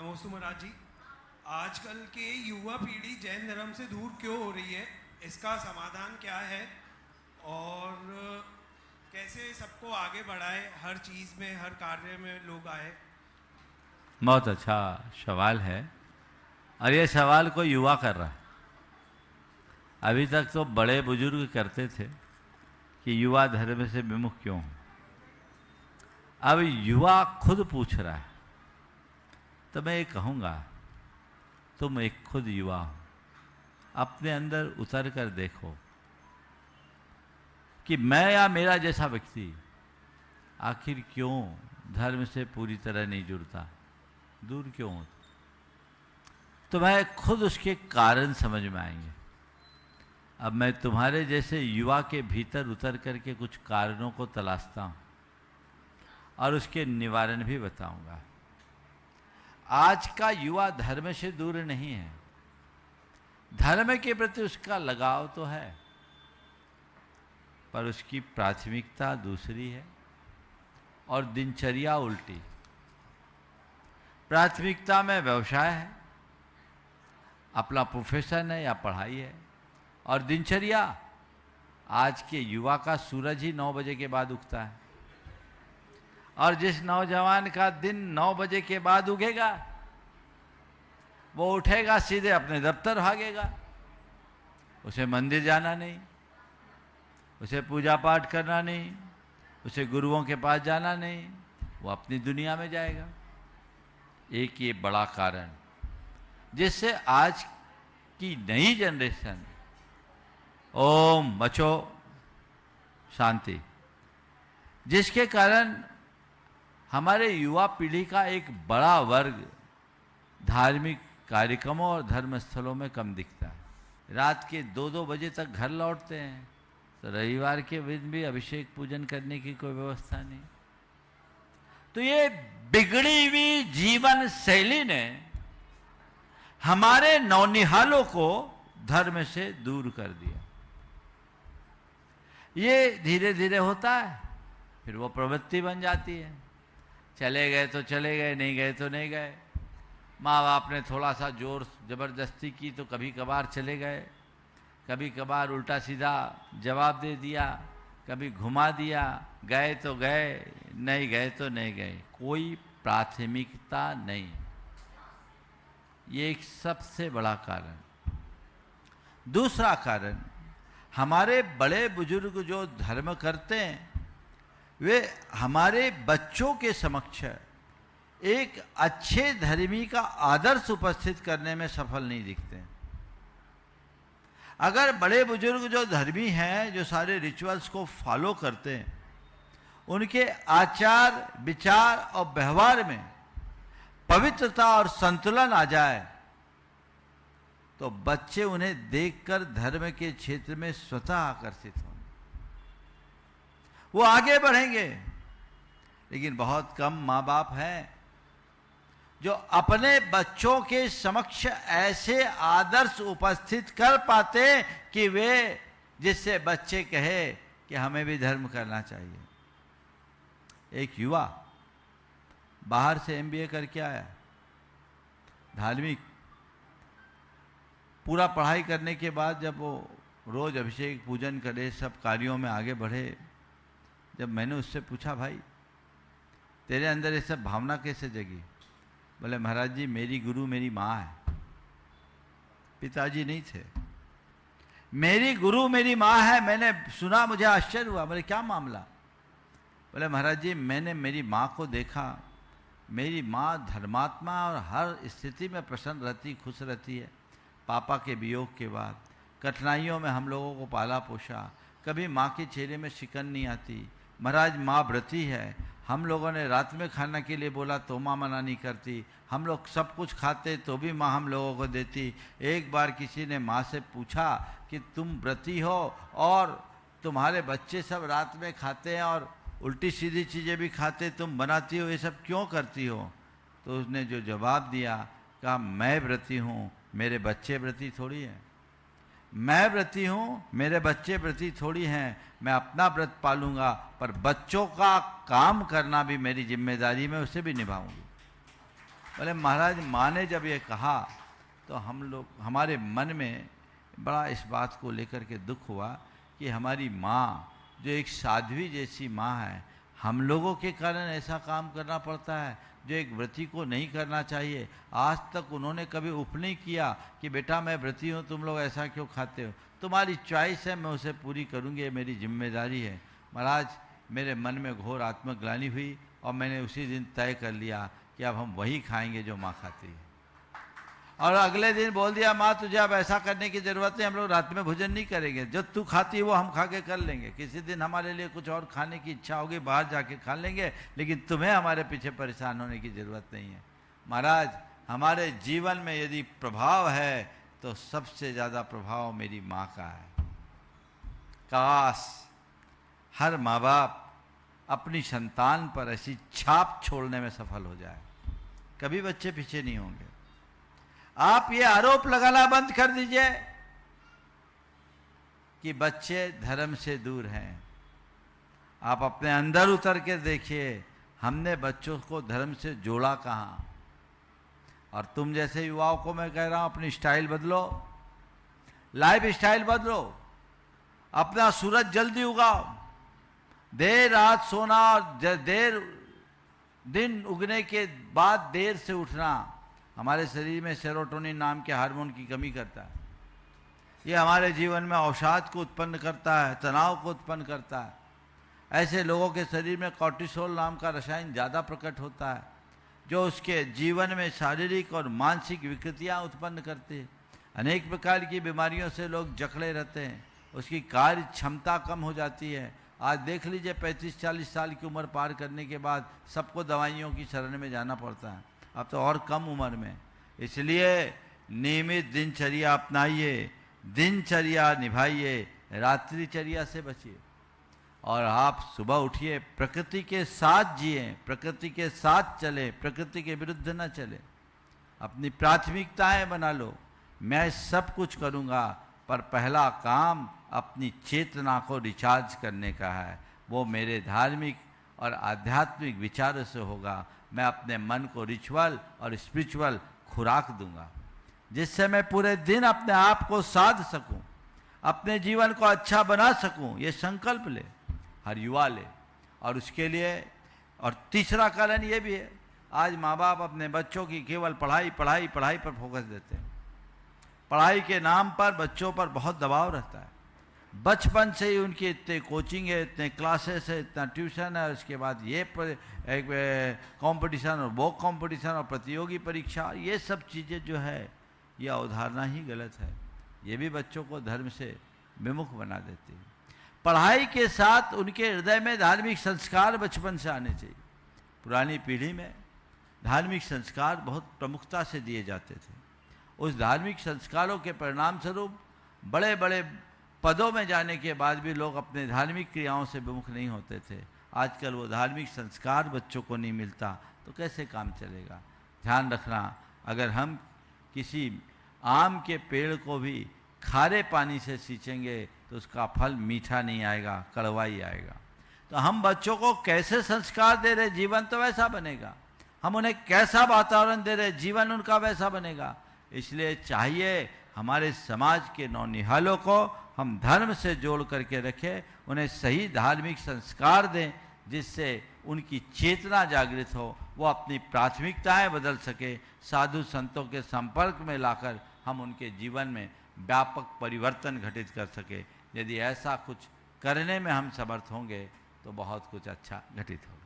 नमस्ते महाराज जी। आजकल के युवा पीढ़ी जैन धर्म से दूर क्यों हो रही है, इसका समाधान क्या है और कैसे सबको आगे बढ़ाए, हर चीज़ में, हर कार्य में लोग आए? बहुत अच्छा सवाल है और ये सवाल कोई युवा कर रहा है। अभी तक तो बड़े बुजुर्ग करते थे कि युवा धर्म से विमुख क्यों हो। अब युवा खुद पूछ रहा है, तो मैं ये कहूँगा तुम एक खुद युवा हो, अपने अंदर उतर कर देखो कि मैं या मेरा जैसा व्यक्ति आखिर क्यों धर्म से पूरी तरह नहीं जुड़ता, दूर क्यों होता। तो मैं खुद उसके कारण समझ में आएंगे। अब मैं तुम्हारे जैसे युवा के भीतर उतर करके कुछ कारणों को तलाशता हूँ और उसके निवारण भी बताऊंगा। आज का युवा धर्म से दूर नहीं है, धर्म के प्रति उसका लगाव तो है, पर उसकी प्राथमिकता दूसरी है और दिनचर्या उल्टी। प्राथमिकता में व्यवसाय है, अपना प्रोफेशन है या पढ़ाई है, और दिनचर्या आज के युवा का सूरज ही 9 बजे के बाद उगता है, और जिस नौजवान का दिन 9 बजे के बाद उगेगा वो उठेगा सीधे अपने दफ्तर भागेगा। उसे मंदिर जाना नहीं, उसे पूजा पाठ करना नहीं, उसे गुरुओं के पास जाना नहीं, वो अपनी दुनिया में जाएगा। एक ये बड़ा कारण जिससे आज की नई जनरेशन, ओम बचो शांति, जिसके कारण हमारे युवा पीढ़ी का एक बड़ा वर्ग धार्मिक कार्यक्रमों और धर्म स्थलों में कम दिखता है। रात के 2-2 बजे तक घर लौटते हैं, तो रविवार के दिन भी अभिषेक पूजन करने की कोई व्यवस्था नहीं। तो ये बिगड़ी हुई जीवन शैली ने हमारे नौनिहालों को धर्म से दूर कर दिया। ये धीरे धीरे होता है, फिर वो प्रवृत्ति बन जाती है। चले गए तो चले गए, नहीं गए तो नहीं गए। माँ बाप ने थोड़ा सा जोर जबरदस्ती की तो कभी कभार चले गए, कभी कभार उल्टा सीधा जवाब दे दिया, कभी घुमा दिया, गए तो गए, नहीं गए तो नहीं गए। कोई प्राथमिकता नहीं। ये एक सबसे बड़ा कारण। दूसरा कारण, हमारे बड़े बुजुर्ग जो धर्म करते हैं वे हमारे बच्चों के समक्ष एक अच्छे धर्मी का आदर्श उपस्थित करने में सफल नहीं दिखते हैं। अगर बड़े बुजुर्ग जो धर्मी हैं, जो सारे रिचुअल्स को फॉलो करते हैं, उनके आचार विचार और व्यवहार में पवित्रता और संतुलन आ जाए तो बच्चे उन्हें देखकर धर्म के क्षेत्र में स्वतः आकर्षित होंगे, वो आगे बढ़ेंगे। लेकिन बहुत कम माँ बाप हैं जो अपने बच्चों के समक्ष ऐसे आदर्श उपस्थित कर पाते कि वे, जिससे बच्चे कहे कि हमें भी धर्म करना चाहिए। एक युवा बाहर से MBA करके आया, धार्मिक, पूरा पढ़ाई करने के बाद जब वो रोज अभिषेक पूजन करे, सब कार्यों में आगे बढ़े, जब मैंने उससे पूछा, भाई तेरे अंदर ये सब भावना कैसे जगी? बोले, महाराज जी मेरी गुरु मेरी माँ है, पिताजी नहीं थे। मेरी गुरु मेरी माँ है। मैंने सुना, मुझे आश्चर्य हुआ। बोले, क्या मामला? बोले, महाराज जी मैंने मेरी माँ को देखा, मेरी माँ धर्मात्मा और हर स्थिति में प्रसन्न रहती, खुश रहती है। पापा के वियोग के बाद कठिनाइयों में हम लोगों को पाला पोसा, कभी माँ के चेहरे में शिकन नहीं आती। महाराज माँ व्रती है, हम लोगों ने रात में खाना के लिए बोला तो माँ मना नहीं करती, हम लोग सब कुछ खाते तो भी माँ हम लोगों को देती। एक बार किसी ने माँ से पूछा कि तुम व्रती हो और तुम्हारे बच्चे सब रात में खाते हैं और उल्टी सीधी चीज़ें भी खाते, तुम बनाती हो, ये सब क्यों करती हो? तो उसने जो जवाब दिया, कहा मैं व्रती हूँ, मेरे बच्चे व्रती थोड़ी हैं। मैं व्रती हूँ, मेरे बच्चे व्रती थोड़ी हैं। मैं अपना व्रत पालूंगा, पर बच्चों का काम करना भी मेरी जिम्मेदारी में, उसे भी निभाऊंगी। बोले महाराज माँ ने जब ये कहा तो हम लोग, हमारे मन में बड़ा इस बात को लेकर के दुख हुआ कि हमारी माँ जो एक साध्वी जैसी माँ है, हम लोगों के कारण ऐसा काम करना पड़ता है जो एक व्रती को नहीं करना चाहिए। आज तक उन्होंने कभी उप नहीं किया कि बेटा मैं व्रती हूँ, तुम लोग ऐसा क्यों खाते हो, तुम्हारी चॉइस है, मैं उसे पूरी करूँगी, ये मेरी जिम्मेदारी है। महाराज मेरे मन में घोर आत्मग्लानि हुई और मैंने उसी दिन तय कर लिया कि अब हम वही खाएंगे जो माँ खाती है। और अगले दिन बोल दिया माँ तुझे अब ऐसा करने की ज़रूरत नहीं, हम लोग रात में भोजन नहीं करेंगे, जो तू खाती है वो हम खा के कर लेंगे। किसी दिन हमारे लिए कुछ और खाने की इच्छा होगी बाहर जाके खा लेंगे, लेकिन तुम्हें हमारे पीछे परेशान होने की ज़रूरत नहीं है। महाराज हमारे जीवन में यदि प्रभाव है तो सबसे ज़्यादा प्रभाव मेरी माँ का है। काश हर माँ बाप अपनी संतान पर ऐसी छाप छोड़ने में सफल हो जाए, कभी बच्चे पीछे नहीं होंगे। आप ये आरोप लगाना बंद कर दीजिए कि बच्चे धर्म से दूर हैं। आप अपने अंदर उतर के देखिए, हमने बच्चों को धर्म से जोड़ा कहाँ। और तुम जैसे युवाओं को मैं कह रहा हूं, अपनी स्टाइल बदलो, लाइफ स्टाइल बदलो, अपना सूरज जल्दी उगाओ, देर रात सोना और देर दिन उगने के बाद देर से उठना हमारे शरीर में सेरोटोनिन नाम के हार्मोन की कमी करता है। ये हमारे जीवन में अवसाद को उत्पन्न करता है, तनाव को उत्पन्न करता है। ऐसे लोगों के शरीर में कॉर्टिसोल नाम का रसायन ज़्यादा प्रकट होता है, जो उसके जीवन में शारीरिक और मानसिक विकृतियाँ उत्पन्न करती है। अनेक प्रकार की बीमारियों से लोग जकड़े रहते हैं, उसकी कार्य क्षमता कम हो जाती है। आज देख लीजिए 35-40 साल की उम्र पार करने के बाद सबको दवाइयों की शरण में जाना पड़ता है, अब तो और कम उम्र में। इसलिए नियमित दिनचर्या अपनाइए, दिनचर्या निभाइए, रात्रिचर्या से बचिए और आप सुबह उठिए, प्रकृति के साथ जिए, प्रकृति के साथ चले, प्रकृति के विरुद्ध न चले। अपनी प्राथमिकताएं बना लो, मैं सब कुछ करूँगा पर पहला काम अपनी चेतना को रिचार्ज करने का है, वो मेरे धार्मिक और आध्यात्मिक विचारों से होगा। मैं अपने मन को रिचुअल और स्पिरिचुअल खुराक दूंगा, जिससे मैं पूरे दिन अपने आप को साध सकूं, अपने जीवन को अच्छा बना सकूं। ये संकल्प ले, हर युवा ले। और उसके लिए और तीसरा कारण ये भी है, आज माँ बाप अपने बच्चों की केवल पढ़ाई पढ़ाई पढ़ाई पर फोकस देते हैं। पढ़ाई के नाम पर बच्चों पर बहुत दबाव रहता है। बचपन से ही उनकी इतने कोचिंग है, इतने क्लासेस है, इतना ट्यूशन है, उसके बाद ये कंपटीशन और वो कंपटीशन और प्रतियोगी परीक्षा, ये सब चीज़ें जो है ये अवधारणा ही गलत है। ये भी बच्चों को धर्म से विमुख बना देती है। पढ़ाई के साथ उनके हृदय में धार्मिक संस्कार बचपन से आने चाहिए। पुरानी पीढ़ी में धार्मिक संस्कार बहुत प्रमुखता से दिए जाते थे। उस धार्मिक संस्कारों के परिणाम स्वरूप बड़े बड़े पदों में जाने के बाद भी लोग अपने धार्मिक क्रियाओं से विमुख नहीं होते थे। आजकल वो धार्मिक संस्कार बच्चों को नहीं मिलता तो कैसे काम चलेगा। ध्यान रखना, अगर हम किसी आम के पेड़ को भी खारे पानी से सींचेंगे तो उसका फल मीठा नहीं आएगा, कड़वा ही आएगा। तो हम बच्चों को कैसे संस्कार दे रहे, जीवन तो वैसा बनेगा। हम उन्हें कैसा वातावरण दे रहे, जीवन उनका वैसा बनेगा। इसलिए चाहिए हमारे समाज के नौनिहालों को हम धर्म से जोड़ करके रखें, उन्हें सही धार्मिक संस्कार दें, जिससे उनकी चेतना जागृत हो, वो अपनी प्राथमिकताएं बदल सके। साधु संतों के संपर्क में लाकर हम उनके जीवन में व्यापक परिवर्तन घटित कर सके। यदि ऐसा कुछ करने में हम समर्थ होंगे तो बहुत कुछ अच्छा घटित होगा।